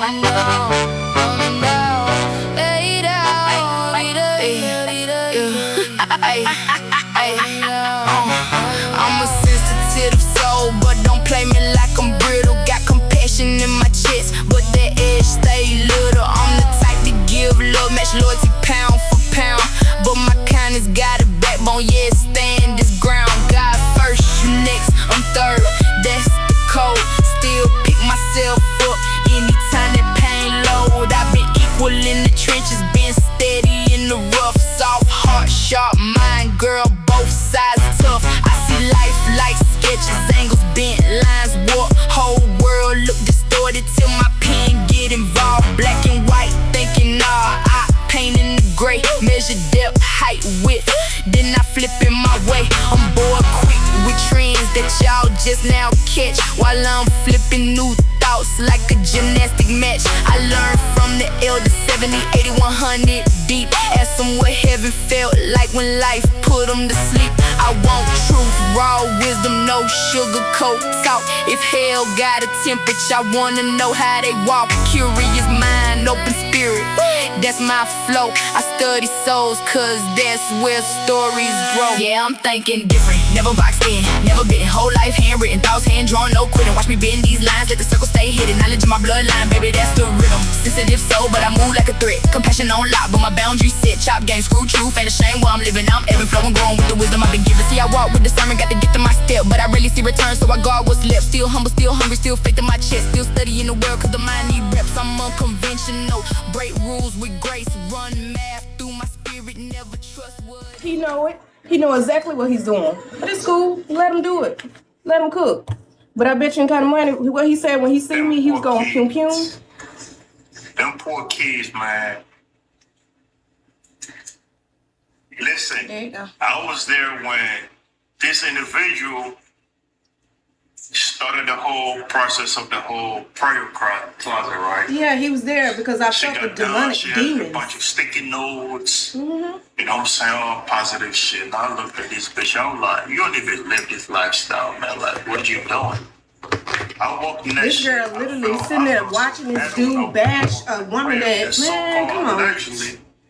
I'm a sensitive soul, but don't play me like I'm brittle. Got compassion in my chest, but that edge stay little. I'm the type to give love, match loyalty pound for pound. But my kindness got a backbone, yeah, stand this ground. God first, you next, I'm third, that's the code. Still pick myself up anytime that pain load. I've been equal in the trenches, been steady in the rough. Soft heart, sharp mind, girl, both sides tough. I see life like sketches, angles, bent lines, warp. Whole world look distorted till my pen get involved. Black and white, thinking nah, I paint in the gray. Measure depth, height, width, then I flip in my way. I'm bored quick with trends that y'all just now catch, while I'm flipping new thoughts like a gymnastic match. I learned from the elder, 70, 80, 100 deep. Ask them what heaven felt like when life put them to sleep. I want truth, raw wisdom, no sugarcoat talk. If hell got a temperature, I wanna know how they walk. Curious mind, open spirit, that's my flow. I study souls, cause that's where stories grow. Yeah, I'm thinking different, never boxed in, never bitten. Whole life handwritten, thoughts hand drawn, no quitting. Watch me bend these lines, let the circle stay hidden. Knowledge in my bloodline, baby, that's the rhythm. Sensitive soul, but I move like a threat. Compassion on lock, but my boundaries set. Chop game, screw truth, ain't ashamed where I'm living. I'm ebbing, flowing, growing with the wisdom I've been given. See, I walk with discernment, got to get to my step, but I really see returns, so I guard what's left. Still humble, still hungry, still faith in my chest. Still studying the world, cause the mind need reps. I'm unconventional, break rules with grace. Run math through my spirit, never trust what. He know it. He know exactly what he's doing. But it's cool. Let him do it. Let him cook. But I bet you in kind of money, what he said when he seen me, he was going pum pum. Them poor kids, man. Listen, I was there when this individual started the whole process of the whole prayer closet, right? Yeah, he was there because I felt the demonic demons. A bunch of sticky notes. You know what I'm saying? All positive shit. And I looked at this bitch, I'm like, you don't even live this lifestyle, man. Like, what are you doing? I walked in that this girl literally sitting there watching this dude bash a woman that, man, come on.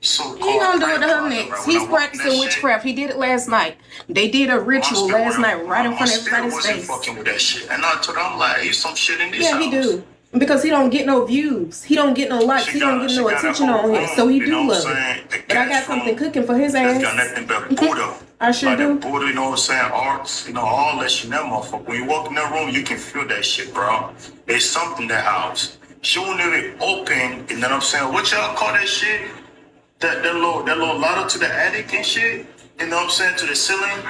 He gonna do it to her next. He's practicing witchcraft. He did it last night. They did a ritual last night right in front of everybody's face. Fucking with that shit. And I told him, like, you some shit in this house. Yeah, he do. Because he don't get no views. He don't get no likes. He don't get no attention on him. So he do love it. But I got something cooking for his ass. Got nothing but Buddha. I sure do. Buddha, you know what I'm saying? Arts, you know, all that shit in that motherfucker. When you walk in that room, you can feel that shit, bro. There's something in that house. She won't even open, you know what I'm saying? What y'all call that shit? That little ladder to the attic and shit, you know what I'm saying, to the ceiling.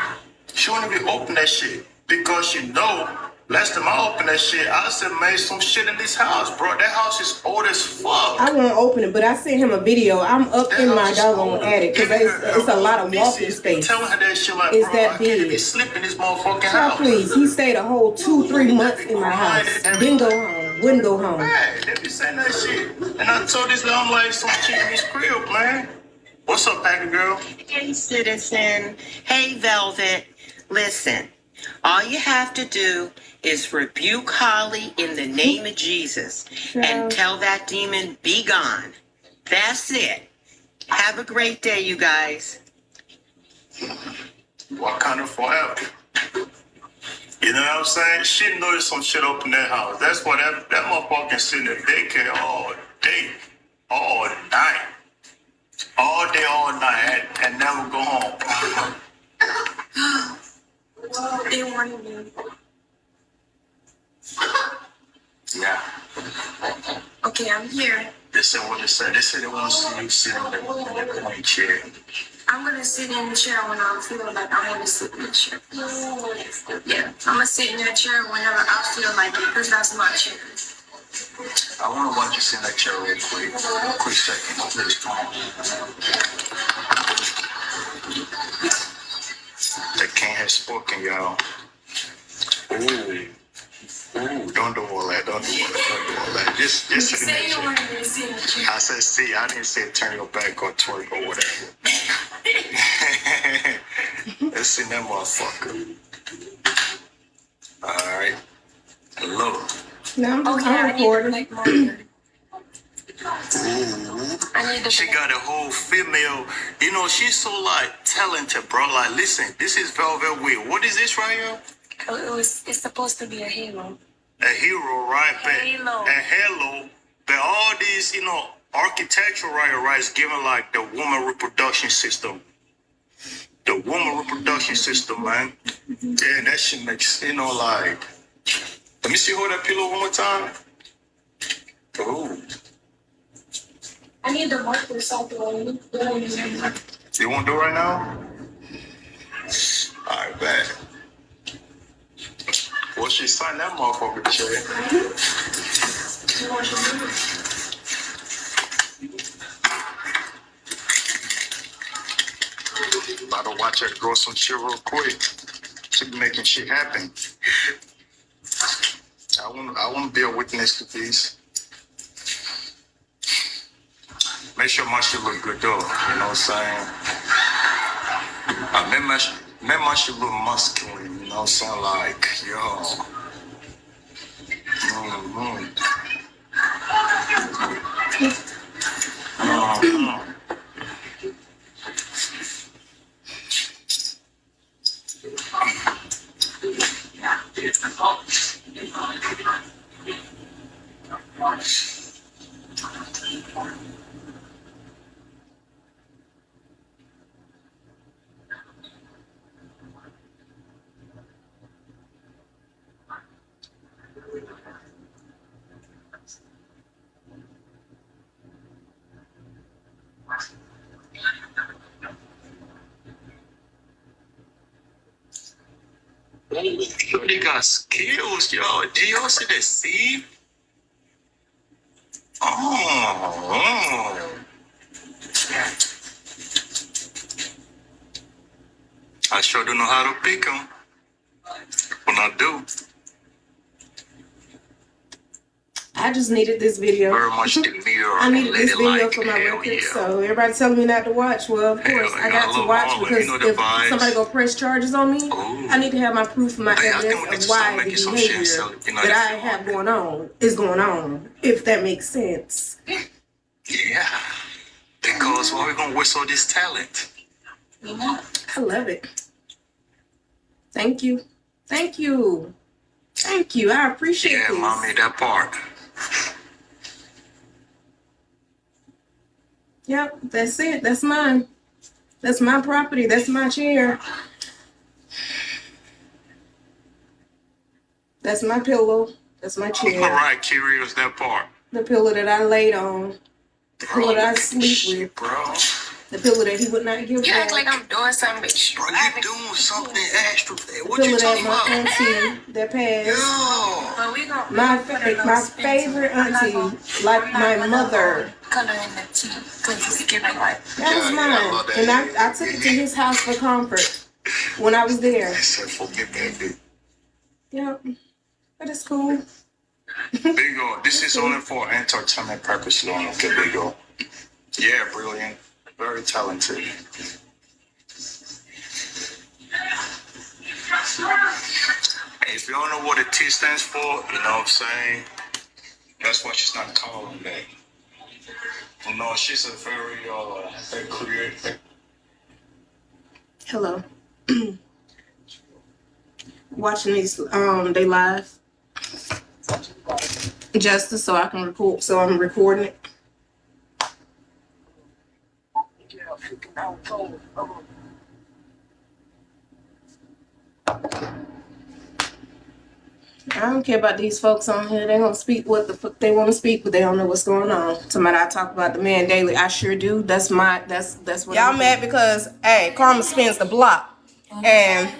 She won't even open that shit because you know, last time I opened that shit, I said, man, some shit in this house, bro. That house is old as fuck. I won't open it, but I sent him a video. I'm up in my doggone attic because it's a lot of walking space. Telling her that shit like, it's bro, that I big. can't even sleep in this motherfucking Child, house. Please, he stayed a whole 2-3 months in my house. Didn't go home. Wouldn't go home. Man, they be saying that shit. And I told this little like some shit in his crib, man. What's up, Packer girl? Hey, citizen. Hey, Velvet. Listen, all you have to do is rebuke Holly in the name of Jesus and tell that demon, be gone. That's it. Have a great day, you guys. What kind of forever? You know what I'm saying? She knows some shit up in that house. That's why that motherfucker sitting in daycare all day, all night. All day, all night, and never go home. They wanted me. Yeah. Okay, I'm here. They said what they said. They said they want to see you sitting in the chair. I'm going to sit in the chair when I feel like I want to sit in the chair. Yeah, I'm going to sit in that chair whenever I feel like it, because that's my chair. I want to watch you sit in that chair real quick. Quick second. Please, come on. The king has spoken, y'all. Ooh. Ooh, don't do all that. Don't do all that. Just sit in that chair. I said, see, I didn't say turn your back or twerk or whatever. Let's see that motherfucker. All right. Hello. No, I'm recording. She got a whole female. You know, she's so like talented, bro. Like, listen, this is Velvet Wheel. What is this right here? It's supposed to be a halo. A hero, right? Halo. A halo. But all these, you know, architectural right is given like the woman reproduction system. The woman reproduction system, man. Yeah, that shit makes, you know, like. Let me see, hold that pillow one more time. Oh. I need to mark this out the way. You want to do it right now? All right, bad. Well, she signed that motherfucker, Jay. About to watch her grow some shit real quick. She be making shit happen. I want to be a witness to this. Make sure my shit look good though. You know what I'm saying? Make my shit look muscular. You know what I'm saying? Like, yo. They got skills, yo. Do y'all see the seed? Oh. I sure don't know how to pick them. When I do. I just needed this video. Very much the mirror. I needed this video like, for my record, yeah. So everybody telling me not to watch. Well, of course, I got to watch because if somebody go press charges on me, I need to have my proof, my evidence of why the behavior that I have going on is going on, if that makes sense. Yeah, because why are we going to waste all this talent? I love it. Thank you. Thank you. Thank you. I appreciate this. Yeah, Mom made that part. Yep, that's it. That's mine. That's my property. That's my chair. That's my pillow. That's my chair. All right, curious that part. The pillow that I laid on. The pillow that I sleep with. Bro. The pillow that he would not give You act back. like I'm doing something extra. Bro, you doing something extra. What Pillow you that talking my about? auntie that passed. Yo. But we gonna My favorite auntie, like my mother. color in the tea because it's giving like. That was mine. And I took it to his house for comfort when I was there. I said, forget that, dude. Yep. But it's cool. Big O, this is only for entertainment purpose, Lord. Okay, Big O. Yeah, brilliant. Very talented. If you don't know what the T stands for, you know what I'm saying? That's why she's not calling back. You know, she's a very creative. Hello. Watching these they live. Justice, so I can record, so I'm recording it. I don't care about these folks on here. They're gonna speak what the fuck they want to speak, but they don't know what's going on. Somebody I talk about the man daily. I sure do. That's what y'all mad because hey, karma spins the block. And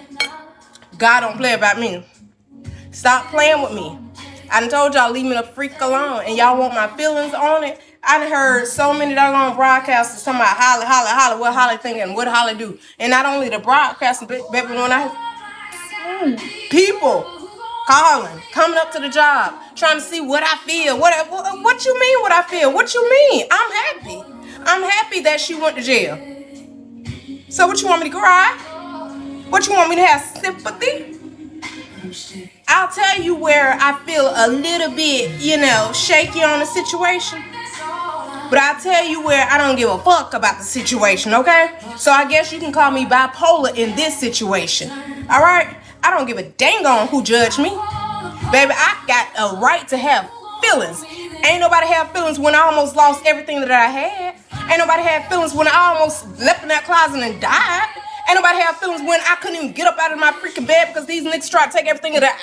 God don't play about me. Stop playing with me. I done told y'all leave me the freak alone, and y'all want my feelings on it. I done heard so many doggone broadcasters talking about Holly, what Holly thinking, what Holly do. And not only the broadcasting, but when people calling, coming up to the job, trying to see what I feel. What you mean what I feel? What you mean? I'm happy. I'm happy that she went to jail. So what you want me to cry? What you want me to have sympathy? I'll tell you where I feel a little bit, shaky on the situation. But I tell you where I don't give a fuck about the situation, okay? So I guess you can call me bipolar in this situation. All right? I don't give a dang on who judged me. Baby, I got a right to have feelings. Ain't nobody have feelings when I almost lost everything that I had. Ain't nobody have feelings when I almost left in that closet and died. Ain't nobody have feelings when I couldn't even get up out of my freaking bed because these niggas tried to take everything that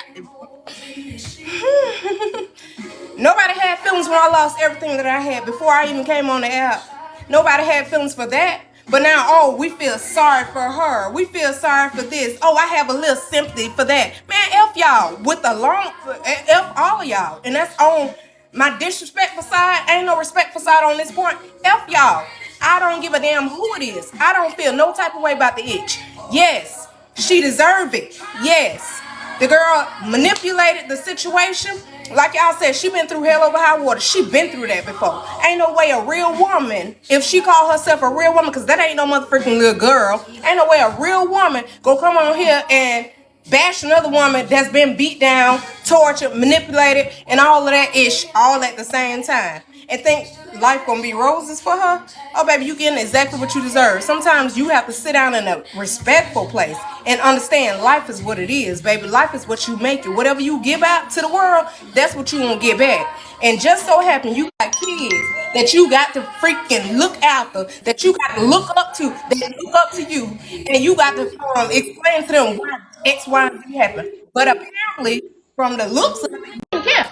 Nobody had feelings when I lost everything that I had before I even came on the app. Nobody had feelings for that. But now, oh, we feel sorry for her. We feel sorry for this. Oh, I have a little sympathy for that. Man, F y'all with the long, F all of y'all. And that's on my disrespectful side. Ain't no respectful side on this point. F y'all. I don't give a damn who it is. I don't feel no type of way about the itch. Yes, she deserved it. Yes. The girl manipulated the situation. Like y'all said, she been through hell over high water. She been through that before. Ain't no way a real woman, if she call herself a real woman, because that ain't no motherfucking little girl, ain't no way a real woman gonna come on here and bash another woman that's been beat down, tortured, manipulated, and all of that ish all at the same time. And think life gonna be roses for her? Oh, baby, you getting exactly what you deserve. Sometimes you have to sit down in a respectful place and understand life is what it is, baby. Life is what you make it. Whatever you give out to the world, that's what you gonna get back. And just so happen you got kids that you got to freaking look after, that you got to look up to, that look up to you, and you got to explain to them why X, Y, and Z happened. But apparently, from the looks of it, you didn't care.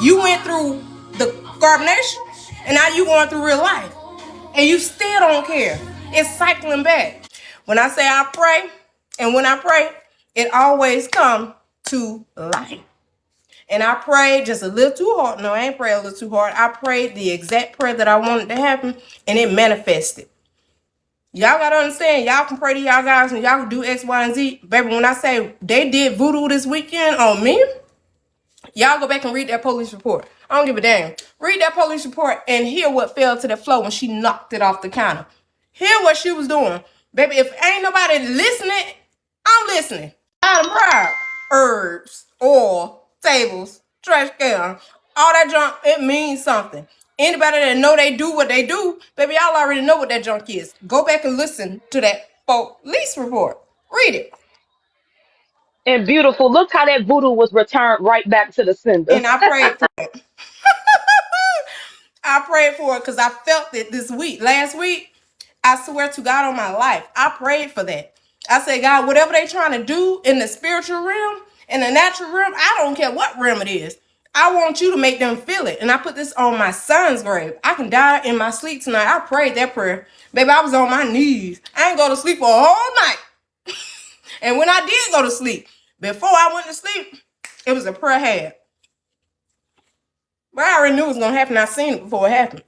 You went through the carbonation, and now you going through real life, and you still don't care. It's cycling back. When I say I pray, and when I pray, it always comes to life. And I prayed just a little too hard. No, I ain't prayed a little too hard. I prayed the exact prayer that I wanted to happen, and it manifested. Y'all gotta understand, y'all can pray to y'all guys and y'all can do X, Y, and Z. Baby, when I say they did voodoo this weekend on me, y'all go back and read that police report. I don't give a damn. Read that police report and hear what fell to the floor when she knocked it off the counter. Hear what she was doing. Baby, if ain't nobody listening, I'm listening. I'm proud. Herbs, oil, tables, trash can, all that junk, it means something. Anybody that know they do what they do, baby, y'all already know what that junk is. Go back and listen to that police report. Read it. And beautiful, look how that voodoo was returned right back to the sender. And I prayed for it. I prayed for it because I felt it this week. Last week, I swear to God on my life, I prayed for that. I said, God, whatever they trying to do in the spiritual realm, in the natural realm, I don't care what realm it is. I want you to make them feel it. And I put this on my son's grave. I can die in my sleep tonight. I prayed that prayer. Baby, I was on my knees. I ain't go to sleep for a whole night. And when I did go to sleep, before I went to sleep, it was a prayer I had. But I already knew it was going to happen. I seen it before it happened.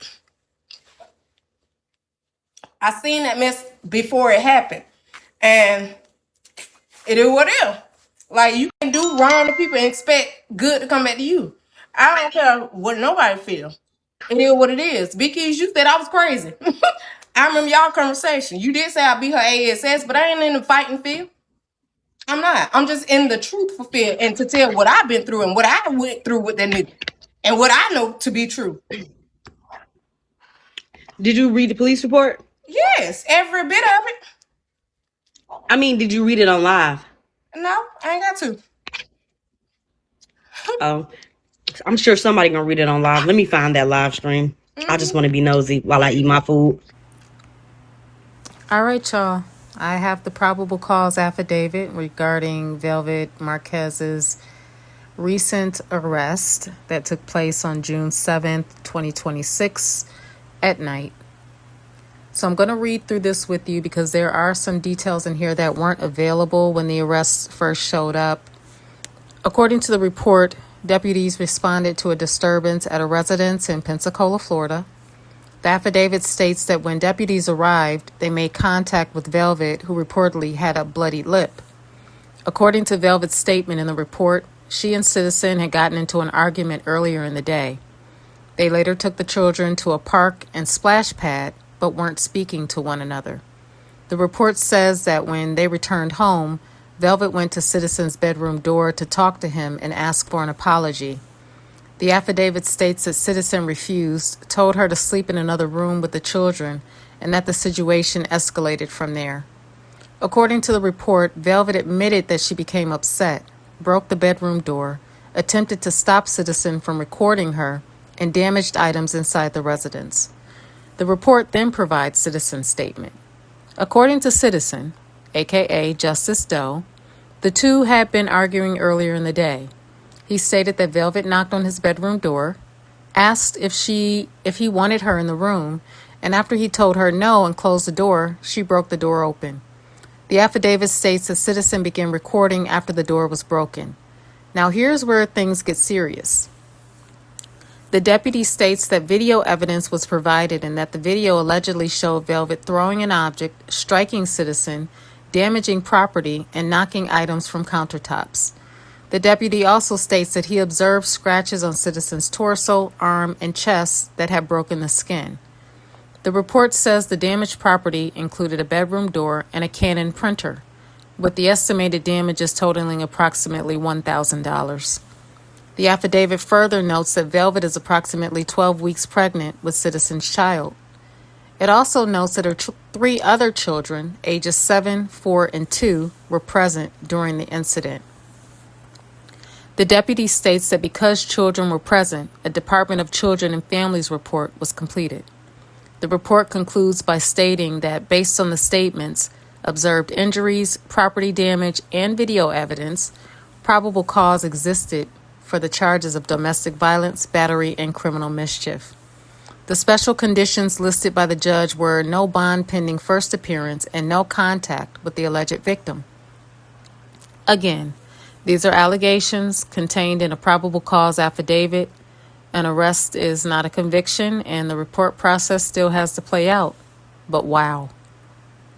I seen that mess before it happened. And it is what it is. Like, you can do wrong to people and expect good to come back to you. I don't care what nobody feel. It is what it is. Because you said I was crazy. I remember y'all conversation. You did say I beat her ASS, but I ain't in the fighting field. I'm not. I'm just in the truthful field and to tell what I've been through and what I went through with that nigga. And what I know to be true. Did you read the police report? Yes, every bit of it. I mean, did you read it on live? No, I ain't got to. Oh, I'm sure somebody gonna read it on live. Let me find that live stream. I just want to be nosy while I eat my food. All right, y'all. I have the probable cause affidavit regarding Velvet Marquez's recent arrest that took place on June 7th, 2026 at night. So I'm going to read through this with you because there are some details in here that weren't available when the arrests first showed up. According to the report, deputies responded to a disturbance at a residence in Pensacola, Florida. The affidavit states that when deputies arrived, they made contact with Velvet, who reportedly had a bloody lip. According to Velvet's statement in the report, she and Citizen had gotten into an argument earlier in the day. They later took the children to a park and splash pad, but weren't speaking to one another. The report says that when they returned home, Velvet went to Citizen's bedroom door to talk to him and ask for an apology. The affidavit states that Citizen refused, told her to sleep in another room with the children, and that the situation escalated from there. According to the report, Velvet admitted that she became upset, broke the bedroom door, attempted to stop Citizen from recording her, and damaged items inside the residence. The report then provides Citizen's statement. According to Citizen, aka Justice Doe, the two had been arguing earlier in the day. He stated that Velvet knocked on his bedroom door, asked if he wanted her in the room, and after he told her no and closed the door, she broke the door open. The affidavit states that Citizen began recording after the door was broken. Now here's where things get serious. The deputy states that video evidence was provided and that the video allegedly showed Velvet throwing an object, striking Citizen, damaging property, and knocking items from countertops. The deputy also states that he observed scratches on Citizen's torso, arm, and chest that had broken the skin. The report says the damaged property included a bedroom door and a Canon printer, with the estimated damages totaling approximately $1,000. The affidavit further notes that Velvet is approximately 12 weeks pregnant with Citizen's child. It also notes that her three other children, ages 7, 4, and 2, were present during the incident. The deputy states that because children were present, a Department of Children and Families report was completed. The report concludes by stating that based on the statements, observed injuries, property damage, and video evidence, probable cause existed for the charges of domestic violence, battery, and criminal mischief. The special conditions listed by the judge were no bond pending first appearance and no contact with the alleged victim. Again, these are allegations contained in a probable cause affidavit. An arrest is not a conviction, and the report process still has to play out. But wow,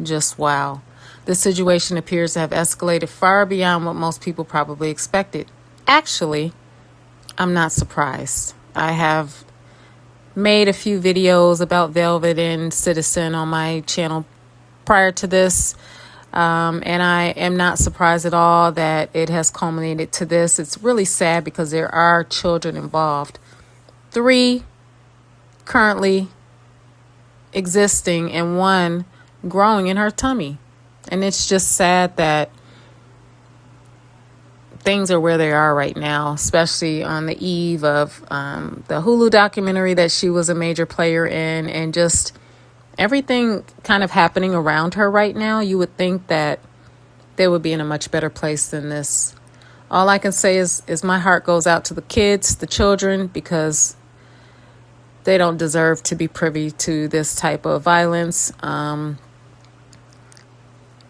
just wow. This situation appears to have escalated far beyond what most people probably expected. Actually, I'm not surprised. I have made a few videos about Velvet and Citizen on my channel prior to this. And I am not surprised at all that it has culminated to this. It's really sad because there are children involved. 3 currently existing and 1 growing in her tummy. And it's just sad that things are where they are right now, especially on the eve of the Hulu documentary that she was a major player in, and just everything kind of happening around her right now. You would think that they would be in a much better place than this. All I can say is my heart goes out to the kids, the children, because they don't deserve to be privy to this type of violence. And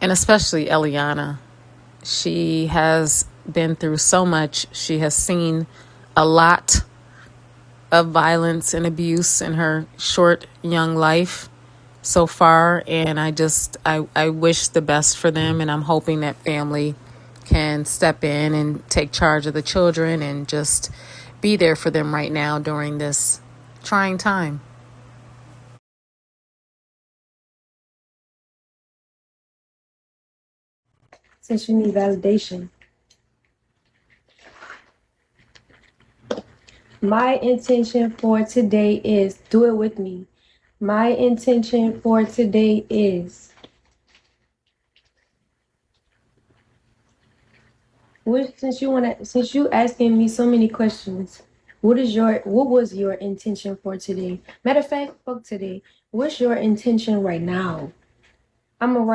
especially Eliana. She has been through so much. She has seen a lot of violence and abuse in her short, young life so far. And I wish the best for them. And I'm hoping that family can step in and take charge of the children and just be there for them right now during this trying time. Since you need validation. My intention for today is, do it with me. My intention for today is, since you asking me so many questions, what was your intention for today? Matter of fact, fuck today. What's your intention right now? I'm gonna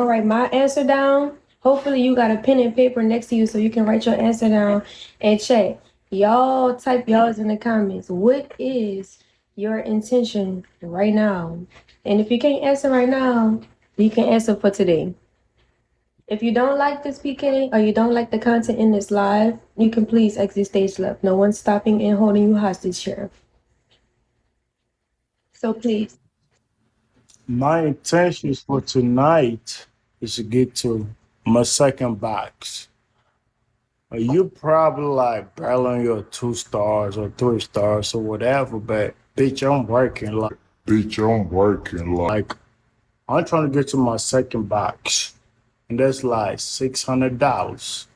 write my answer down. Hopefully you got a pen and paper next to you so you can write your answer down and check. Y'all type y'all's in the comments. What is your intention right now? And if you can't answer right now, you can answer for today. If you don't like this PK or you don't like the content in this live, you can please exit stage left. No one's stopping and holding you hostage here. So please. My intentions for tonight is to get to my second box. You probably like battling your 2 stars or 3 stars or whatever, but bitch, I'm working like I'm trying to get to my second box, and that's like $600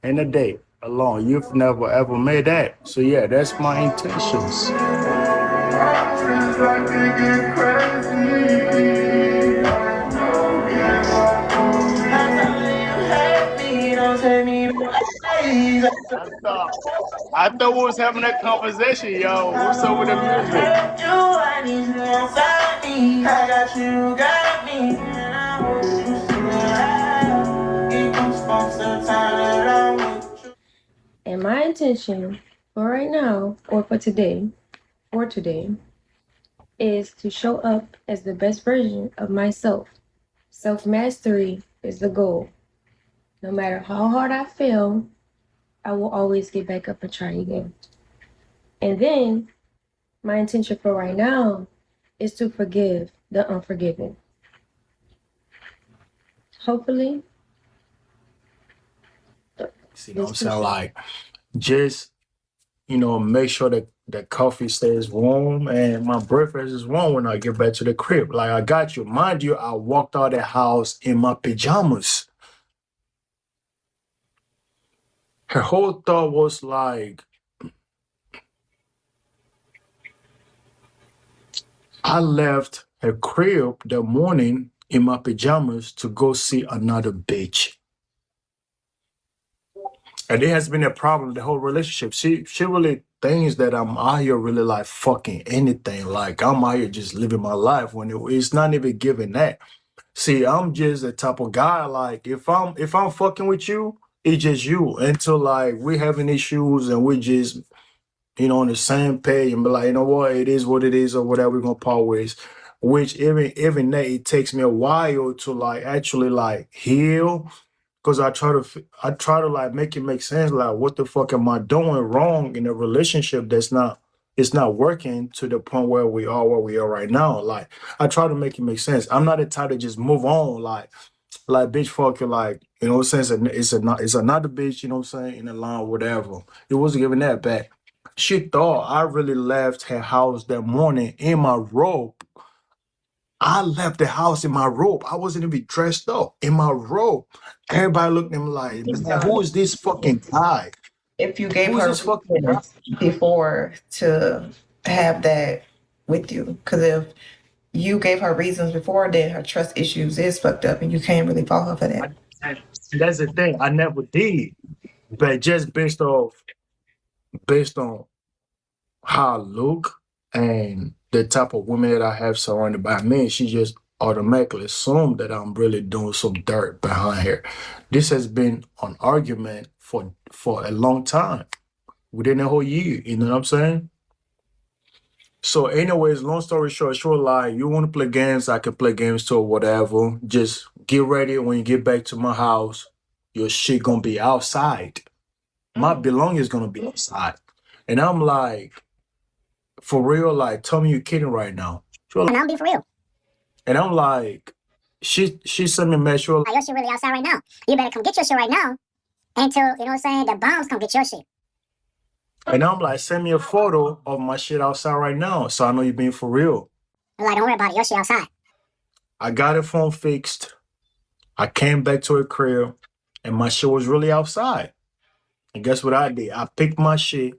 in a day. alone. You've never ever made that. So yeah, that's my intentions. I thought I thought we was having that conversation, yo. What's up with the music? And my intention for right now, or for today, is to show up as the best version of myself. Self mastery is the goal. No matter how hard I fail, I will always get back up and try again. And then my intention for right now is to forgive the unforgiven. Hopefully, See what I'm saying? Like, just, make sure that the coffee stays warm and my breakfast is warm when I get back to the crib. Like, I got you. Mind you, I walked out of the house in my pajamas. Her whole thought was like, I left her crib that morning in my pajamas to go see another bitch. And there has been a problem the whole relationship. She really thinks that I'm out here really like fucking anything. Like I'm out here just living my life when it's not even given that. See, I'm just the type of guy like if I'm fucking with you, it's just you. Until like we having issues and we just on the same page and be like, you know what, it is what it is or whatever, we're gonna part ways. Which even that it takes me a while to like actually like heal. Cause I try to like make it make sense. Like, what the fuck am I doing wrong in a relationship it's not working to the point where we are right now. Like, I try to make it make sense. I'm not the type to just move on. Like bitch, fuck you. Like, what I'm saying? It's another bitch. You know what I'm saying? In the line, whatever. It wasn't giving that back. She thought I really left her house that morning in my robe. I left the house in my robe. I wasn't even dressed up in my robe. Everybody looked at me like, man, who is this fucking guy? If you gave Who is her this fucking guy? reasons before to have that with you, because if you gave her reasons before, then her trust issues is fucked up, and you can't really fault her for that. That's the thing. I never did, but just based on how I look and the type of women that I have surrounded by me, she just automatically assumed that I'm really doing some dirt behind her. This has been an argument for a long time, within a whole year. You know what I'm saying? So, anyways, long story short, she was like, "You want to play games? I can play games too, or whatever. Just get ready when you get back to my house. Your shit gonna be outside. My belongings gonna be outside." And I'm like, for real, like, tell me you're kidding right now. She was like, And I'll be for real. and I'm like, she sent me a message. She was Your shit really outside right now. You better come get your shit right now until, you know what I'm saying, the bombs come get your shit. and I'm like, send me a photo of my shit outside right now, so I know you're being for real. I'm like, don't worry about it. Your shit outside. I got her phone fixed. I came back to her crib, and my shit was really outside. And guess what I did? I picked my shit,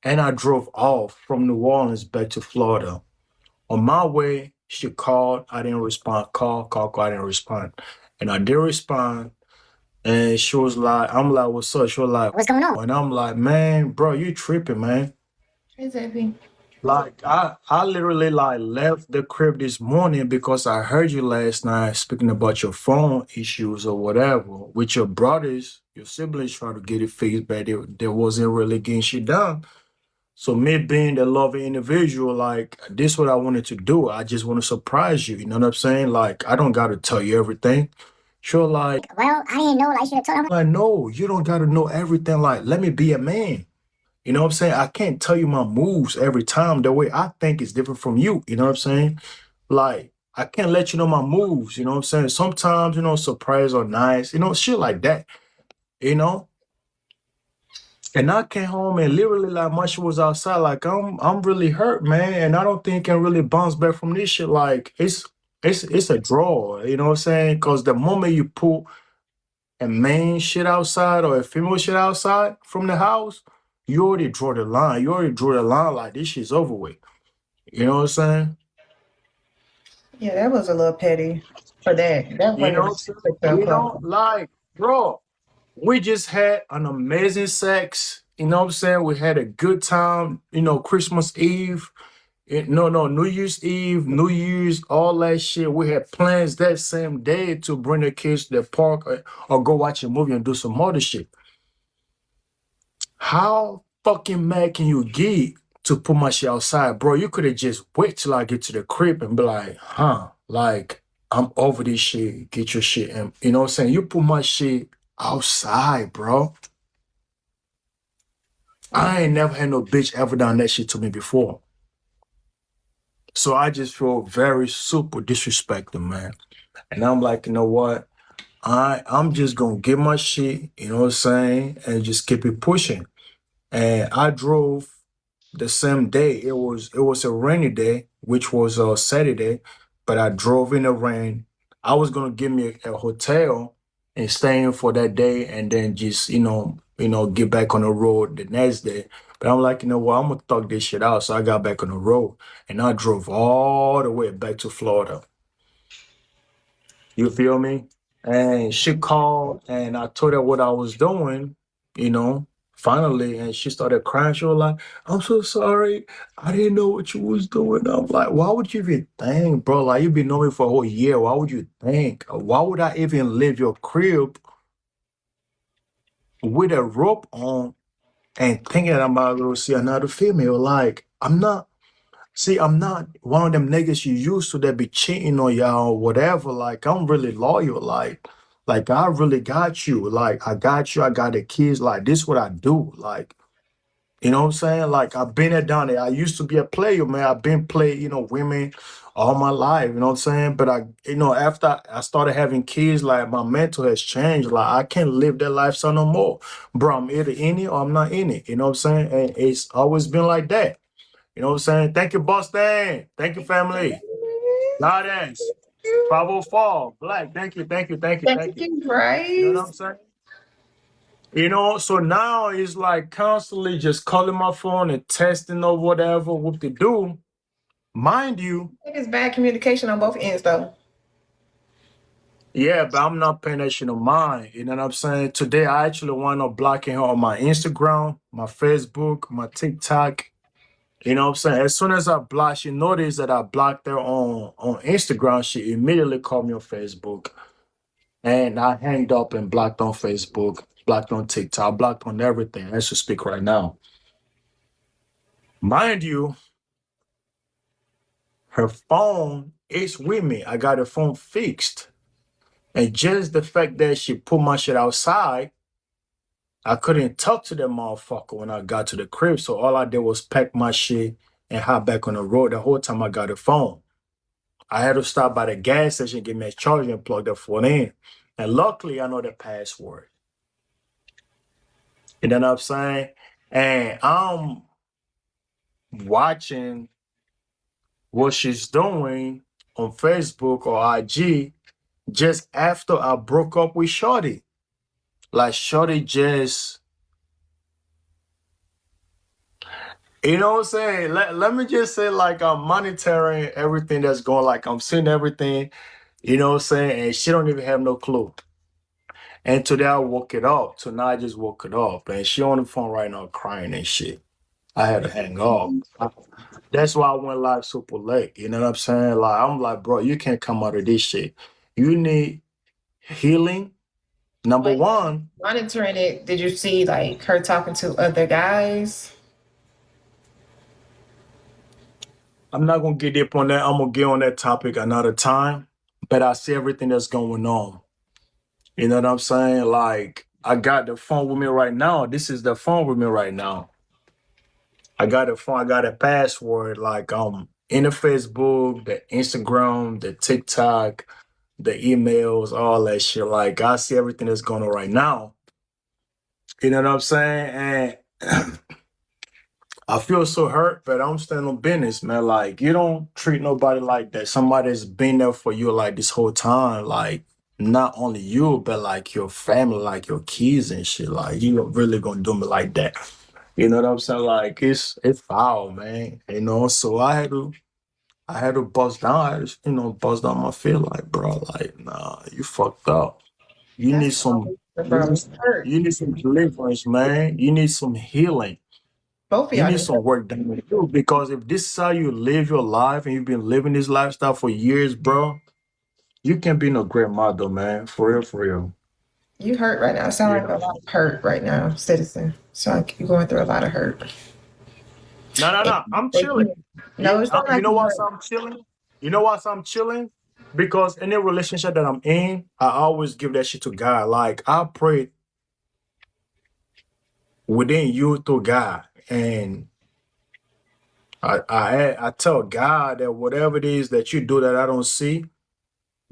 and I drove off from New Orleans back to Florida. On my way, she called. I didn't respond. Call, I didn't respond. And I did respond. And she was like, I'm like, what's up? She was like, What's going on? and I'm like, man, bro, you tripping, man. Exactly. Like, I literally like left the crib this morning because I heard you last night speaking about your phone issues or whatever with your brothers, your siblings trying to get it fixed, but they wasn't really getting shit done. So me being the loving individual, like, this is what I wanted to do. I just want to surprise you. You know what I'm saying? Like, I don't got to tell you everything. Sure, like, Well, I didn't know. Like, you should have told him. like, no, you don't got to know everything. Like, let me be a man. You know what I'm saying? I can't tell you my moves every time. The way I think is different from you. You know what I'm saying? Like, I can't let you know my moves. You know what I'm saying? Sometimes, surprise are nice. Shit like that. You know? And I came home and literally like my shit was outside. Like I'm really hurt, man. And I don't think I can really bounce back from this shit. Like it's a draw, you know what I'm saying? Because the moment you pull a man shit outside or a female shit outside from the house, you already draw the line. You already drew the line like this shit's over with. You know what I'm saying? Yeah, that was a little petty for that. That was You like know a what I'm saying? respectful You know, couple. like, bro, we just had an amazing sex. You know what I'm saying? We had a good time, Christmas Eve. No, New Year's Eve, New Year's, all that shit. We had plans that same day to bring the kids to the park or go watch a movie and do some other shit. How fucking mad can you get to put my shit outside, bro? You could have just wait till I get to the crib and be like, like, I'm over this shit. Get your shit. And you know what I'm saying? You put my shit outside, bro. I ain't never had no bitch ever done that shit to me before. So I just feel very super disrespected, man. And I'm like, you know what? I'm just gonna get my shit, you know what I'm saying, and just keep it pushing. And I drove the same day. It was a rainy day, which was a Saturday, but I drove in the rain. I was gonna give me a hotel and stay in for that day, and then just get back on the road the next day. But I'm like, you know what? I'm gonna thug this shit out. So I got back on the road, and I drove all the way back to Florida. You feel me? And she called and I told her what I was doing, finally, and she started crying. She was like, I'm so sorry. I didn't know what you was doing. I'm like, why would you even think, bro? Like, you've been knowing me for a whole year. Why would you think? Why would I even leave your crib with a rope on and thinking that I'm about to go see another female? Like, I'm not one of them niggas you used to that be cheating on y'all or whatever. Like, I'm really loyal. Like I really got you. Like, I got you. I got the kids. Like, this what I do. Like, you know what I'm saying? Like, I've been there, down there. I used to be a player, man. I've been playing, women all my life. You know what I'm saying? But after I started having kids, like, my mental has changed. Like, I can't live that lifestyle no more. Bro, I'm either in it or I'm not in it. You know what I'm saying? And it's always been like that. You know what I'm saying? Thank you, Boston. Thank you, family. Goddess. 504. Black. Thank you, thank you, thank you, Thank thank you. you, You know what Bryce. I'm saying? So now it's like constantly just calling my phone and testing or whatever, what to do. Mind you, I think it's bad communication on both ends, though. yeah, but I'm not paying that shit no mind. You know what I'm saying? Today, I actually wound up blocking her on my Instagram, my Facebook, my TikTok. You know what I'm saying? As soon as I blocked, she noticed that I blocked her on Instagram. She immediately called me on Facebook. And I hanged up and blocked on Facebook, blocked on TikTok, blocked on everything as you speak right now. Mind you, her phone is with me. I got her phone fixed. And just the fact that she put my shit outside, I couldn't talk to that motherfucker when I got to the crib. So all I did was pack my shit and hop back on the road the whole time I got the phone. I had to stop by the gas station, get me a charger, and plug the phone in. And luckily, I know the password. You know what I'm saying? And I'm watching what she's doing on Facebook or IG just after I broke up with Shorty. Like, Shorty just, you know what I'm saying? Let me just say, like, I'm monitoring everything that's going, like, I'm seeing everything, you know what I'm saying? And she don't even have no clue. And today I woke it up. Tonight I just woke it up. And she on the phone right now crying and shit. I had to hang up. That's why I went live super late. You know what I'm saying? Like, I'm like, bro, you can't come out of this shit. You need healing. Number Like, one, monitoring it, did you see like her talking to other guys? I'm not gonna get deep on that. I'm gonna get on that topic another time. But I see everything that's going on. You know what I'm saying? Like, I got the phone with me right now. This is the phone with me right now. I got a phone, I got a password, like in the Facebook, the Instagram, the TikTok, the emails, all that shit. Like, I see everything that's going on right now. You know what I'm saying? And I feel so hurt, but I'm standing on business, man. Like, you don't treat nobody like that. Somebody's been there for you like this whole time. Like, not only you, but like your family, like your kids and shit. Like you really gonna do me like that. You know what I'm saying? Like it's foul, man. You know, so I had to bust down, I had to, bust down my feel like, bro, like, nah, you fucked up. You need That's some always the bro. Hurt. you need some deliverance, man. You need some healing. Both of You y'all need need some work done with you because if this is how you live your life and you've been living this lifestyle for years, bro, you can't be no great mother, man. For real, for real. you hurt right now. It sound You like a know? lot of hurt right now, citizen. So like you're going through a lot of hurt. No, no, And no. I'm but chilling. no, it's not You like know you why hurt. I'm chilling? You know why I'm chilling? Because any relationship that I'm in, I always give that shit to God. Like I pray within you to God, and I tell God that whatever it is that you do that I don't see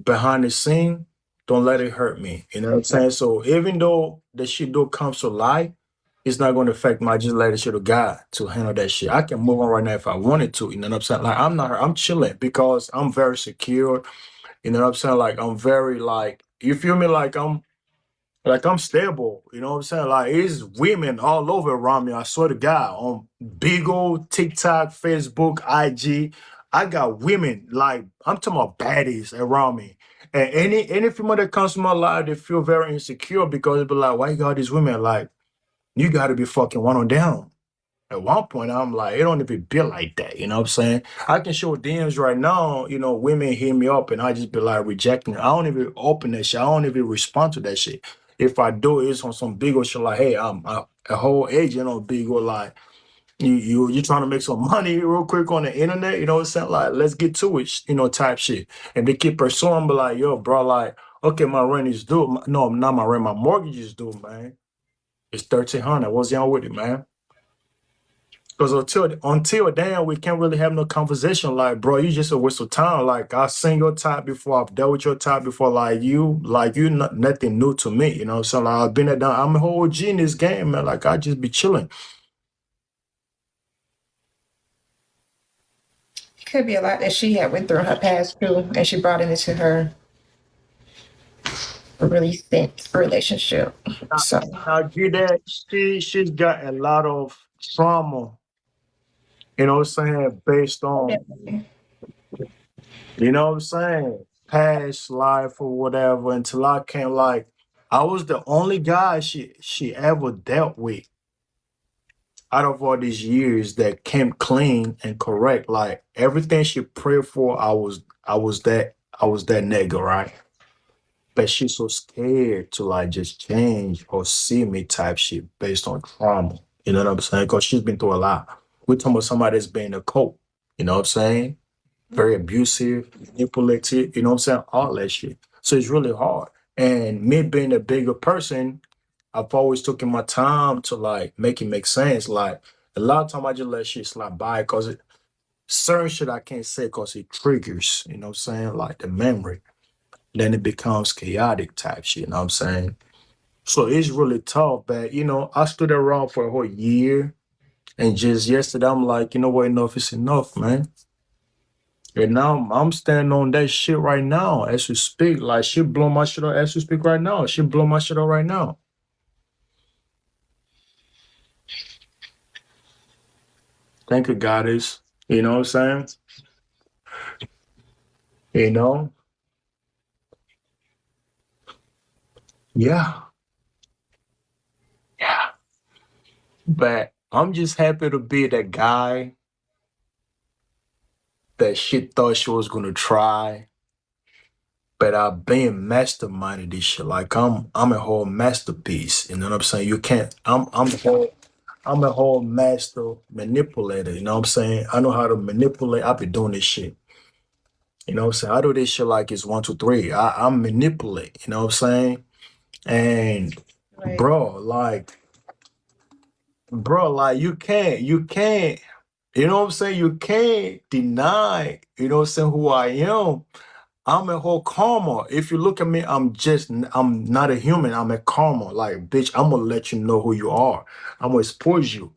behind the scene, don't let it hurt me. You know what I'm saying? So even though the shit do comes to light, it's not going to affect my just let it shit to God to handle that shit. I can move on right now if I wanted to. You know what I'm saying? Like I'm chilling because I'm very secure. You know what I'm saying? Like I'm very like you feel me? Like I'm stable, you know what I'm saying? Like it's women all over around me. I swear to God, on Beagle, TikTok, Facebook, IG, I got women like I'm talking about baddies around me. And any female that comes to my life, they feel very insecure because they be like, why you got these women? Like you got to be fucking one on down. At one point, I'm like, it don't even be like that. You know what I'm saying? I can show DMs right now, women hit me up and I just be like rejecting it. I don't even open that shit. I don't even respond to that shit. If I do, it's on some big old shit like, hey, I'm a whole agent on big old like, you trying to make some money real quick on the internet, you know what I'm saying? Like, let's get to it, type shit. And they keep pursuing, be like, yo, bro, like, okay, my rent is due. No, not my rent, my mortgage is due, man. It's 1,300. What's wrong with it, man? Because until then, we can't really have no conversation. Like, bro, you just a waste of time. Like, I've seen your type before. I've dealt with your type before. Like you, nothing new to me. You know, so like, I've been there. I'm a whole OG in this game, man. Like, I just be chilling. It could be a lot that she had went through in her past too, and she brought it into her recent relationship. So Now, get that she's got a lot of trauma. You know what I'm saying? Based on, you know what I'm saying, past life or whatever. Until I came, like, I was the only guy she ever dealt with out of all these years that came clean and correct. Like everything she prayed for, I was that nigga, right? But she's so scared to like just change or see me type shit based on trauma. You know what I'm saying? Because she's been through a lot. We're talking about somebody that's been in a cult. You know what I'm saying? Very abusive, manipulative, you know what I'm saying? All that shit. So it's really hard. And me being a bigger person, I've always taken my time to like make it make sense. Like a lot of time I just let shit slide by because certain shit I can't say because it triggers, you know what I'm saying? Like the memory. Then it becomes chaotic type shit, you know what I'm saying? So it's really tough. But I stood around for a whole year and just yesterday I'm like, you know what, enough is enough, man. And now I'm standing on that shit right now as we speak. Like she blow my shit up as we speak right now. She blow my shit up right now. Thank you, goddess. You know what I'm saying? You know? Yeah. Yeah. But I'm just happy to be that guy that she thought she was gonna try. But I've been masterminded this shit. Like I'm a whole masterpiece. You know what I'm saying? You can't I'm a whole master manipulator, you know what I'm saying? I know how to manipulate. I've been doing this shit. You know what I'm saying? I do this shit like it's 1, 2, 3. I manipulate, you know what I'm saying? And right. bro, like you can't, you know what I'm saying? You can't deny, you know what I'm saying, who I am. I'm a whole karma. If you look at me, I'm not a human. I'm a karma. Like, bitch, I'm gonna let you know who you are. I'm gonna expose you.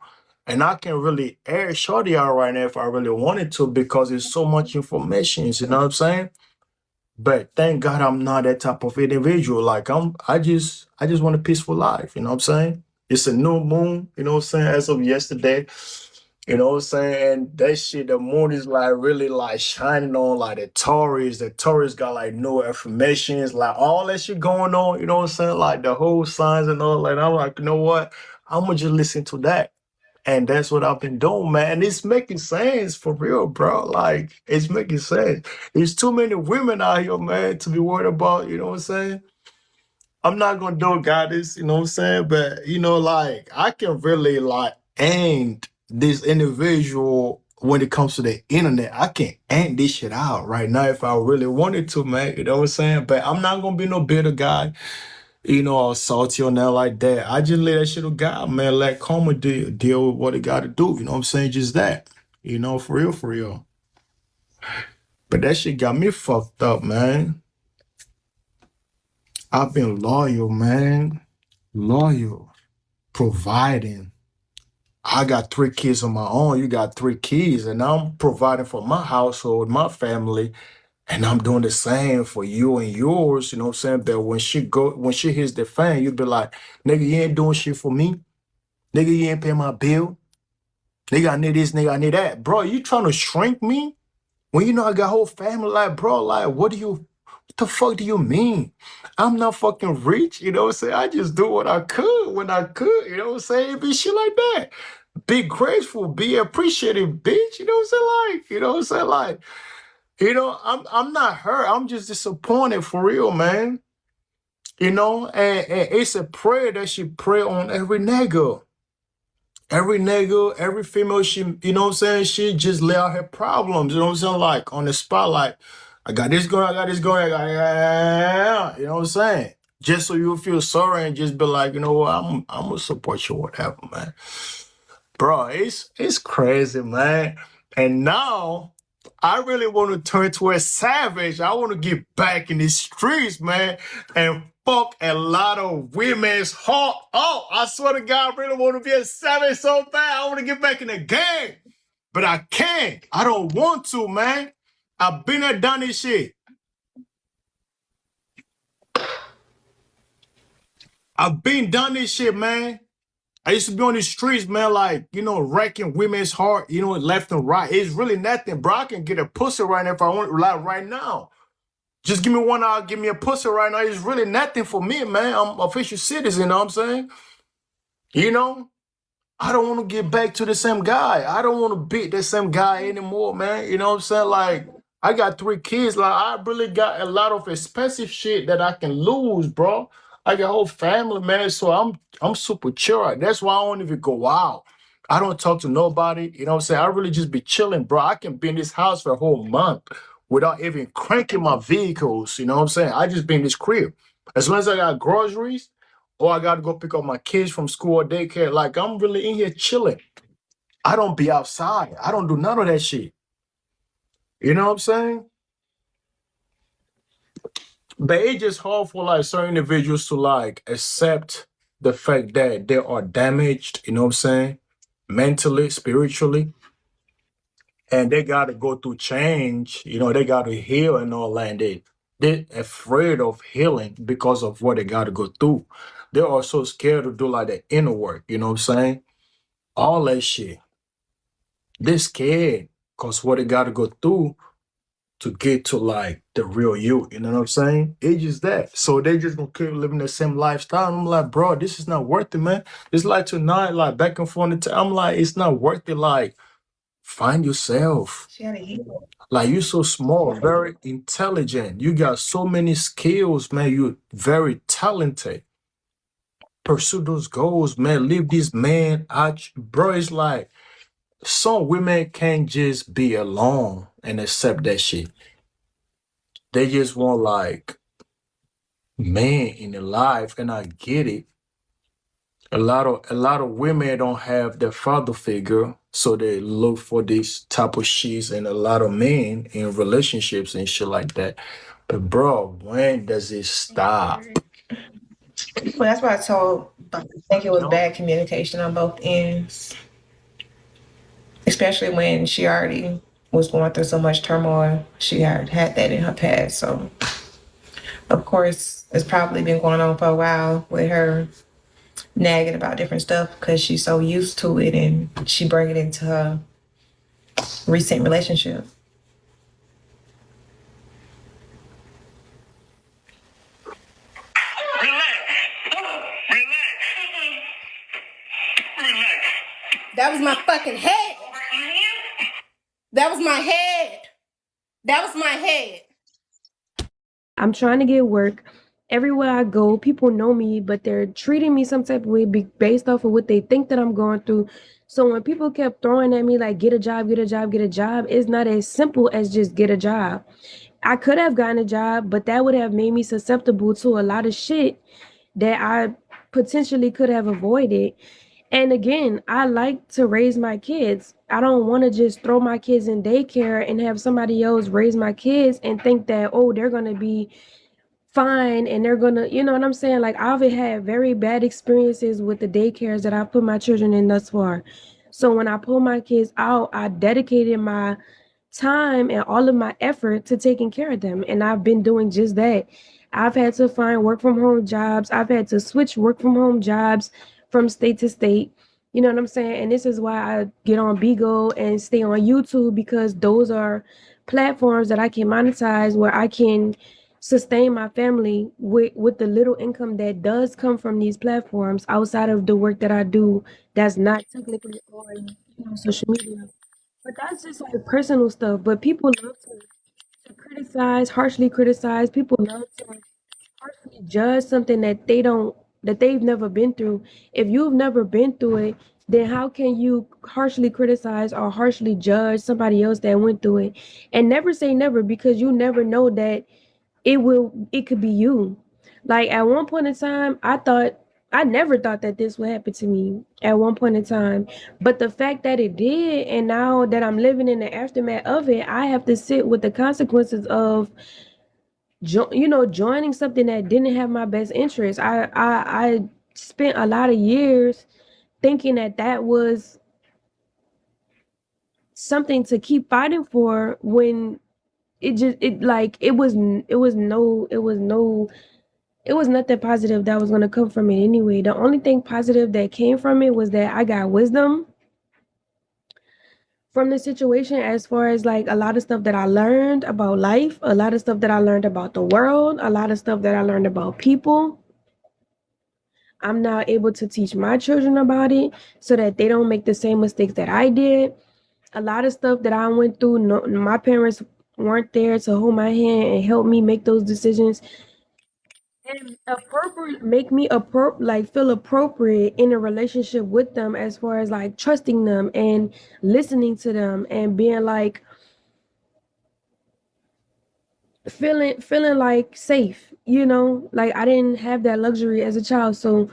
And I can really air shorty out right now if I really wanted to because there's so much information. You know what I'm saying? But thank God I'm not that type of individual. Like I just want a peaceful life. You know what I'm saying? It's a new moon, you know what I'm saying, as of yesterday. You know what I'm saying? And that shit, the moon is like really like shining on like the Taurus. The Taurus got like new affirmations, like all that shit going on, you know what I'm saying? Like the whole signs and all that. I'm like, you know what? I'm gonna just listen to that. And that's what I've been doing, man. And it's making sense for real, bro. Like, it's making sense. There's too many women out here, man, to be worried about, you know what I'm saying? I'm not gonna do goddess, you know what I'm saying? But you know, like I can really like end this individual when it comes to the internet. I can end this shit out right now if I really wanted to, man. You know what I'm saying? But I'm not gonna be no bitter guy, you know, or salty on that like that. I just let that shit to God, man. Let karma deal with what it gotta do. You know what I'm saying? Just that. You know, for real, for real. But that shit got me fucked up, man. I've been loyal, man. Loyal. Providing. I got 3 kids of my own. You got 3 kids, and I'm providing for my household, my family, and I'm doing the same for you and yours. You know what I'm saying? But when she hits the fan, you be like, nigga, you ain't doing shit for me. Nigga, you ain't paying my bill. Nigga, I need this, nigga, I need that. Bro, you trying to shrink me? When you know I got a whole family, like, bro, like, what the fuck do you mean? I'm not fucking rich, you know what I'm saying? I just do what I could when I could, you know what I'm saying? It be shit like that. Be grateful, be appreciative, bitch. You know what I'm saying? Like, you know what I'm saying? Like, you know, I'm not hurt. I'm just disappointed for real, man. You know, and it's a prayer that she pray on every nigga. Every nigga, every female, she, you know what I'm saying? She just lay out her problems, you know what I'm saying? Like on the spot, like, I got this going, I got this going, you know what I'm saying? Just so you feel sorry and just be like, you know what, I'm gonna support you, whatever, man. Bro, it's crazy, man. And now I really want to turn to a savage. I want to get back in the streets, man, and fuck a lot of women's heart. Oh, I swear to God, I really want to be a savage so bad. I want to get back in the game. But I can't. I don't want to, man. I've been there, done this shit. I've been done this shit, man. I used to be on the streets, man, like, you know, wrecking women's heart, you know, left and right. It's really nothing, bro. I can get a pussy right now if I want, like, right now. Just give me 1 hour, give me a pussy right now. It's really nothing for me, man. I'm an official citizen, you know what I'm saying? You know? I don't want to get back to the same guy. I don't want to beat the same guy anymore, man. You know what I'm saying? Like, I got 3 kids. Like, I really got a lot of expensive shit that I can lose, bro. I got a whole family, man. So I'm super chill. That's why I don't even go out. I don't talk to nobody. You know what I'm saying? I really just be chilling, bro. I can be in this house for a whole month without even cranking my vehicles. You know what I'm saying? I just be in this crib. As long as I got groceries, or I got to go pick up my kids from school or daycare. Like, I'm really in here chilling. I don't be outside. I don't do none of that shit. You know what I'm saying? But it's just hard for, like, certain individuals to, like, accept the fact that they are damaged, you know what I'm saying? Mentally, spiritually. And they got to go through change. You know, they got to heal and all that. And they're afraid of healing because of what they got to go through. They're also scared to do, like, the inner work, you know what I'm saying? All that shit. They're scared because what they got to go through to get to, like, the real you, you know what I'm saying? It's just that. So they just gonna keep living the same lifestyle. I'm like, bro, this is not worth it, man. It's like tonight, like, back and forth. I'm like, it's not worth it. Like, find yourself. Like, you're so small, very intelligent. You got so many skills, man. You're very talented. Pursue those goals, man. Leave this man out. Bro, it's like, some women can't just be alone and accept that shit. They just want, like, man in their life, and I get it. A lot of women don't have their father figure, so they look for this type of shit, and a lot of men in relationships and shit like that. But bro, when does it stop? Well, that's why I told. I think it was bad communication on both ends, especially when she already was going through so much turmoil. She had that in her past. So, of course, it's probably been going on for a while with her nagging about different stuff because she's so used to it and she bring it into her recent relationship. That was my fucking head. That was my head. That was my head. I'm trying to get work. Everywhere I go, people know me, but they're treating me some type of way based off of what they think that I'm going through. So when people kept throwing at me like, get a job, get a job, get a job, it's not as simple as just get a job. I could have gotten a job, but that would have made me susceptible to a lot of shit that I potentially could have avoided. And again, I like to raise my kids. I don't want to just throw my kids in daycare and have somebody else raise my kids and think that, oh, they're going to be fine and they're going to, you know what I'm saying? Like, I've had very bad experiences with the daycares that I put my children in thus far. So when I pull my kids out, I dedicated my time and all of my effort to taking care of them. And I've been doing just that. I've had to find work from home jobs. I've had to switch work from home jobs from state to state. You know what I'm saying? And this is why I get on Bigo and stay on YouTube, because those are platforms that I can monetize where I can sustain my family with the little income that does come from these platforms outside of the work that I do that's not technically on, social media. But that's just like personal stuff. But people love to criticize, harshly criticize. People love to harshly judge something that they've never been through. If you've never been through it, then how can you harshly criticize or harshly judge somebody else that went through it? And never say never, because you never know that it could be you. Like at one point in time, I never thought that this would happen to me at one point in time. But the fact that it did, and now that I'm living in the aftermath of it, I have to sit with the consequences of joining something that didn't have my best interest. I spent a lot of years thinking that was something to keep fighting for, when it was nothing positive that was going to come from it anyway. The only thing positive that came from it was that I got wisdom from the situation, as far as like a lot of stuff that I learned about life, a lot of stuff that I learned about the world, a lot of stuff that I learned about people. I'm now able to teach my children about it so that they don't make the same mistakes that I did. A lot of stuff that I went through, no, my parents weren't there to hold my hand and help me make those decisions and make me feel appropriate in a relationship with them, as far as like trusting them and listening to them and being like feeling like safe, like I didn't have that luxury as a child, so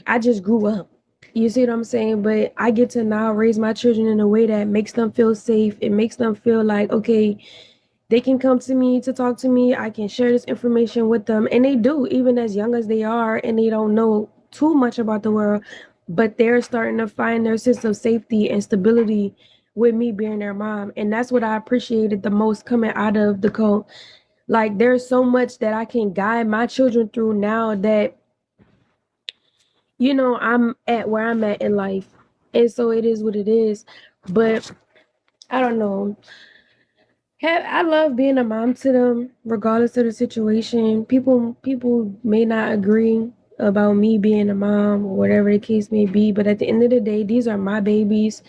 I just grew up. You see what I'm saying? But I get to now raise my children in a way that makes them feel safe. It makes them feel like, okay, they can come to me to talk to me. I can share this information with them. And they do, even as young as they are, and they don't know too much about the world, but they're starting to find their sense of safety and stability with me being their mom. And that's what I appreciated the most coming out of the cult. Like, there's so much that I can guide my children through now that, I'm at where I'm at in life. And so it is what it is. But I don't know. I love being a mom to them, regardless of the situation. People may not agree about me being a mom or whatever the case may be, but at the end of the day, these are my babies,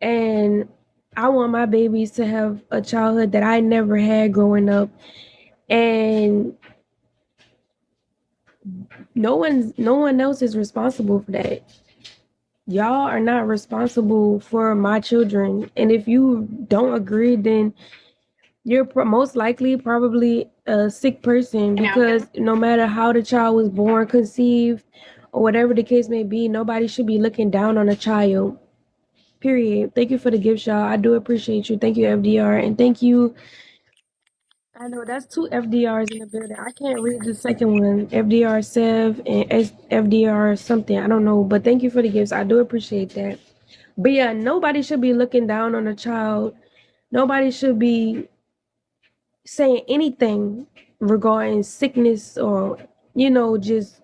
and I want my babies to have a childhood that I never had growing up. And no one else is responsible for that. Y'all are not responsible for my children. And if you don't agree, then you're most likely probably a sick person, because no matter how the child was born, conceived, or whatever the case may be, nobody should be looking down on a child. Period. Thank you for the gift, y'all. I do appreciate you. Thank you, FDR. And thank you. I know that's two FDRs in the building. I can't read the second one. FDR Sev and FDR something. I don't know. But thank you for the gifts. I do appreciate that. But yeah, nobody should be looking down on a child Nobody should be saying anything regarding sickness or, just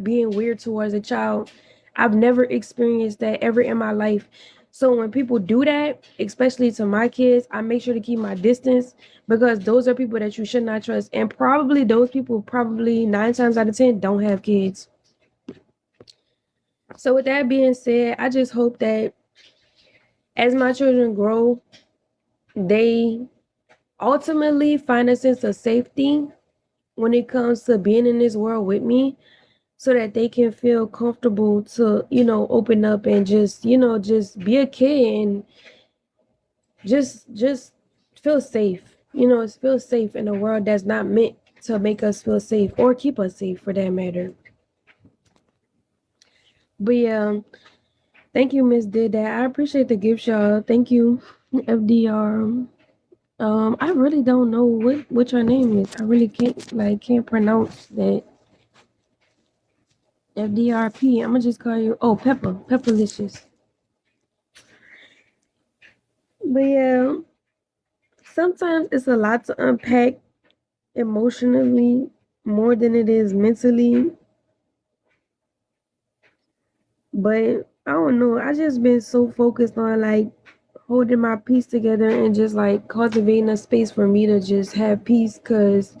being weird towards a child. I've never experienced that ever in my life. So when people do that, especially to my kids, I make sure to keep my distance because those are people that you should not trust. And probably those people, probably 9 times out of 10, don't have kids. So with that being said, I just hope that as my children grow, they ultimately find a sense of safety when it comes to being in this world with me so that they can feel comfortable to, open up and just be a kid and just feel safe. Feel safe in a world that's not meant to make us feel safe or keep us safe for that matter. But yeah, thank you, Miss Did That. I appreciate the gift, y'all. Thank you, FDR. I really don't know what your name is. I really can't pronounce that. FDRP. I'm gonna just call you. Oh, Pepperlicious. But yeah, sometimes it's a lot to unpack emotionally more than it is mentally. But I don't know. I just been so focused on like holding my peace together and just like cultivating a space for me to just have peace. Cause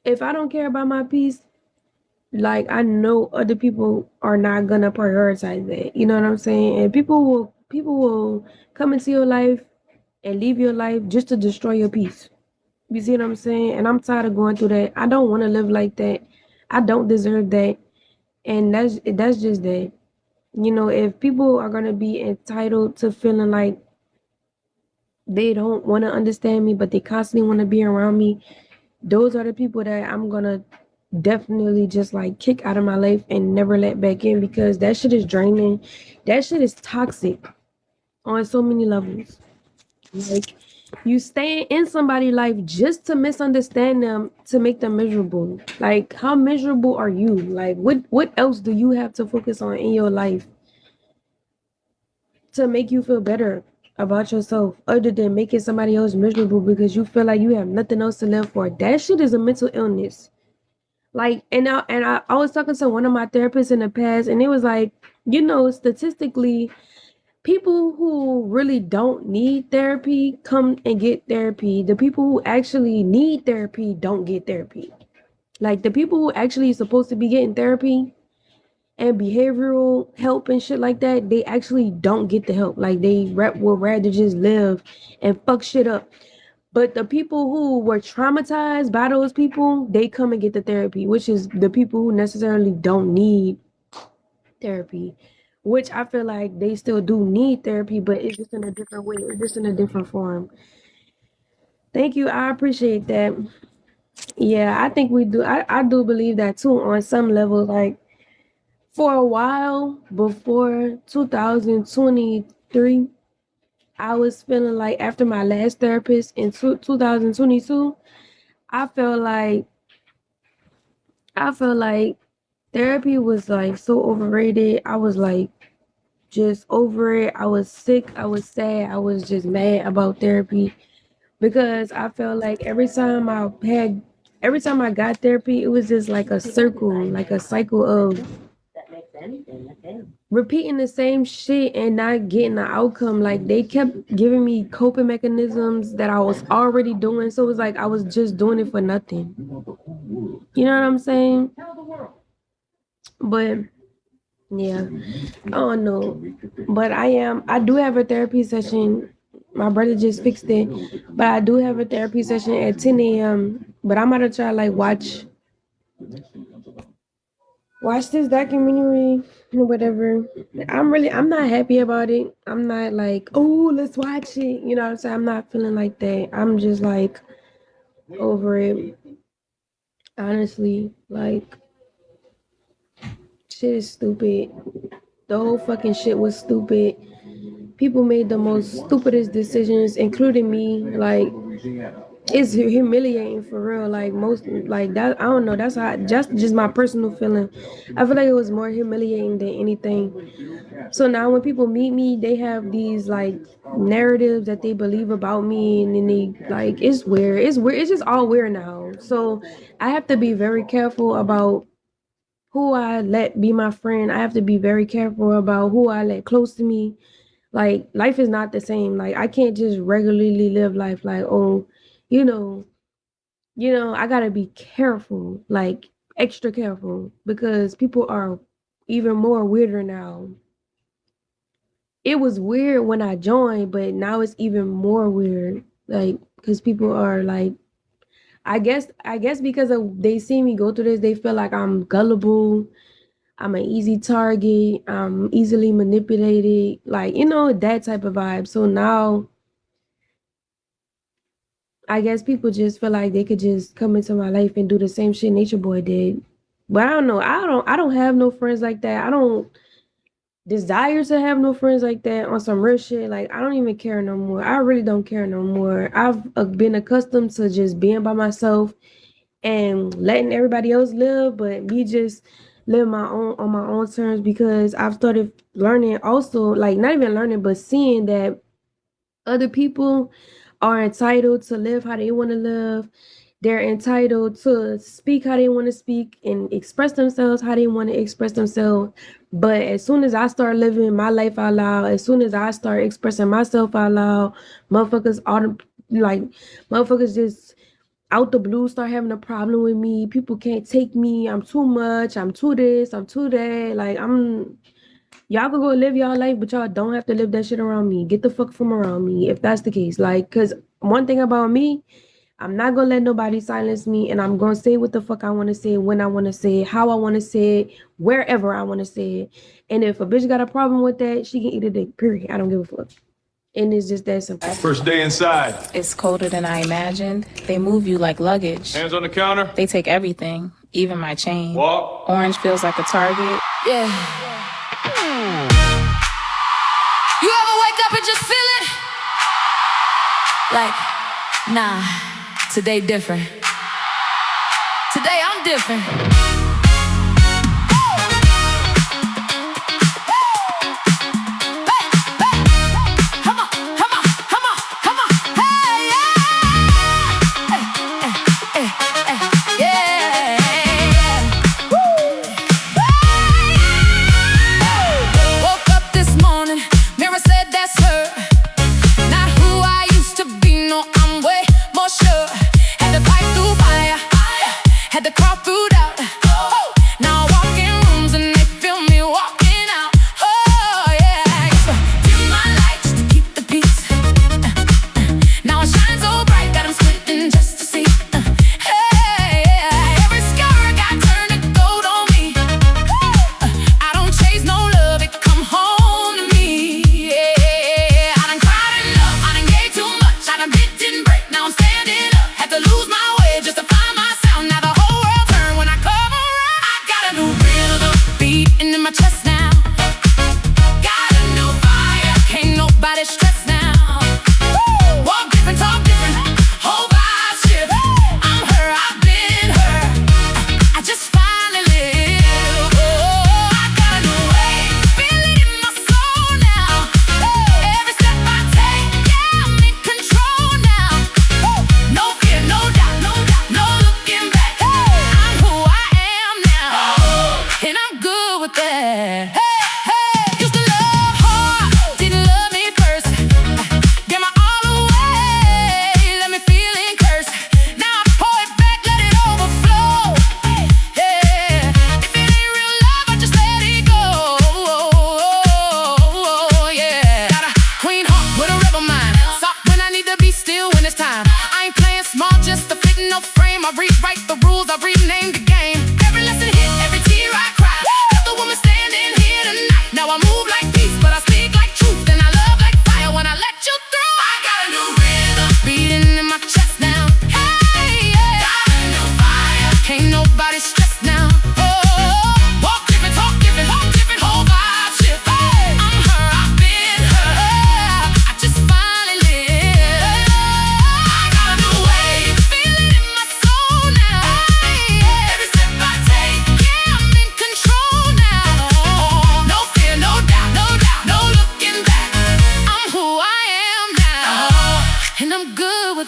if I don't care about my peace, like I know other people are not gonna prioritize that. You know what I'm saying? And people will come into your life and leave your life just to destroy your peace. You see what I'm saying? And I'm tired of going through that. I don't want to live like that. I don't deserve that. And that's just that. If people are gonna be entitled to feeling like they don't want to understand me, but they constantly want to be around me, those are the people that I'm gonna definitely just like kick out of my life and never let back in because that shit is draining. That shit is toxic on so many levels. Like you stay in somebody's life just to misunderstand them to make them miserable. Like how miserable are you? Like what else do you have to focus on in your life to make you feel better about yourself other than making somebody else miserable because you feel like you have nothing else to live for? That shit is a mental illness. Like I was talking to one of my therapists in the past and it was like, statistically people who really don't need therapy come and get therapy. The people who actually need therapy don't get therapy. Like the people who actually supposed to be getting therapy and behavioral help and shit like that, they actually don't get the help. Like they would rather just live and fuck shit up. But the people who were traumatized by those people, they come and get the therapy, which is the people who necessarily don't need therapy, which I feel like they still do need therapy, but it's just in a different way, it's just in a different form. Thank you. I appreciate that. Yeah, I think we do. I do believe that too on some level. Like for a while before 2023, I was feeling like after my last therapist in 2022, I felt like I felt like therapy was like so overrated. I was like just over it. I was sick. I was sad. I was just mad about therapy because I felt like every time I got therapy, it was just like a circle, like a cycle of repeating the same shit and not getting the outcome. Like they kept giving me coping mechanisms that I was already doing. So it was like I was just doing it for nothing. You know what I'm saying? But yeah, I don't know. But I do have a therapy session. My brother just fixed it. But I do have a therapy session at 10 a.m. But I'm gonna try like watch this documentary or whatever. I'm not happy about it. I'm not like, oh, let's watch it. You know what I'm saying? I'm not feeling like that. I'm just like over it. Honestly, like shit is stupid. The whole fucking shit was stupid. People made the most stupidest decisions, including me. Like it's humiliating for real. Like most like that. I don't know. That's how just my personal feeling. I feel like it was more humiliating than anything. So now when people meet me, they have these like narratives that they believe about me, and then they like it's weird. It's weird. It's just all weird now. So I have to be very careful about who I let be my friend. I have to be very careful about who I let close to me. Like life is not the same. Like I can't just regularly live life like, oh, you know, I gotta be careful, like extra careful, because people are even more weirder now. It was weird when I joined, but now it's even more weird. Like, because people are like, I guess because they see me go through this, they feel like I'm gullible. I'm an easy target. I'm easily manipulated. Like, that type of vibe. So now I guess people just feel like they could just come into my life and do the same shit Nature Boy did. But I don't know. I don't have no friends like that. I don't desire to have no friends like that on some real shit. Like I don't even care no more. I really don't care no more. I've been accustomed to just being by myself and letting everybody else live, but me just live my own on my own terms, because I've started learning also, like not even learning, but seeing that other people are entitled to live how they want to live. They're entitled to speak how they want to speak and express themselves how they want to express themselves. But as soon as I start living my life out loud, as soon as I start expressing myself out loud, motherfuckers like motherfuckers just out the blue start having a problem with me. People can't take me. I'm too much. I'm too this. I'm too that. Like y'all can go live y'all life, but y'all don't have to live that shit around me. Get the fuck from around me if that's the case. Like, cause one thing about me, I'm not gonna let nobody silence me, and I'm gonna say what the fuck I want to say, when I want to say it, how I want to say it, wherever I want to say it. And if a bitch got a problem with that, she can eat a dick. Period. I don't give a fuck. And it's just that simple. First day inside. It's colder than I imagined. They move you like luggage. Hands on the counter. They take everything, even my chain. Walk. Orange feels like a target. Yeah. You ever wake up and just feel it? Like, nah, today different. Today I'm different.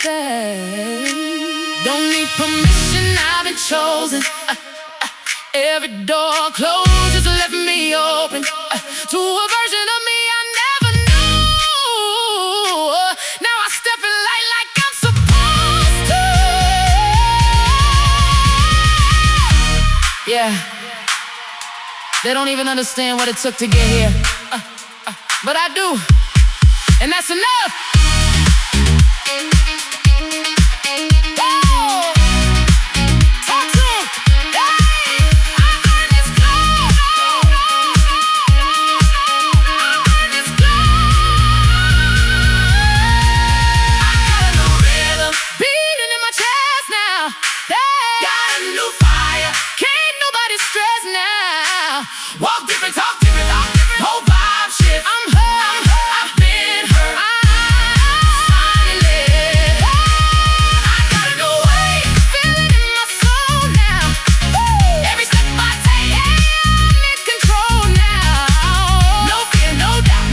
that. Don't need permission, I've been chosen. Every door closed just left me open to a version of me I never knew. Now I step in light like I'm supposed to. Yeah, they don't even understand what it took to get here, but I do, and that's enough. Walk different, talk different, whole vibe shift. I'm hurt, I've been hurt. Finally, I gotta go away. Feel it in my soul now. Every step I take, I'm in control now. No fear, no doubt,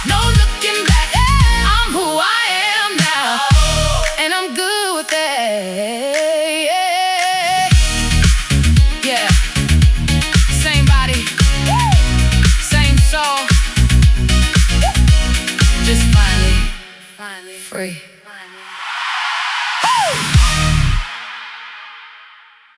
no looking back. I'm who I am now, and I'm good with that. Yeah, same body. Just finally free.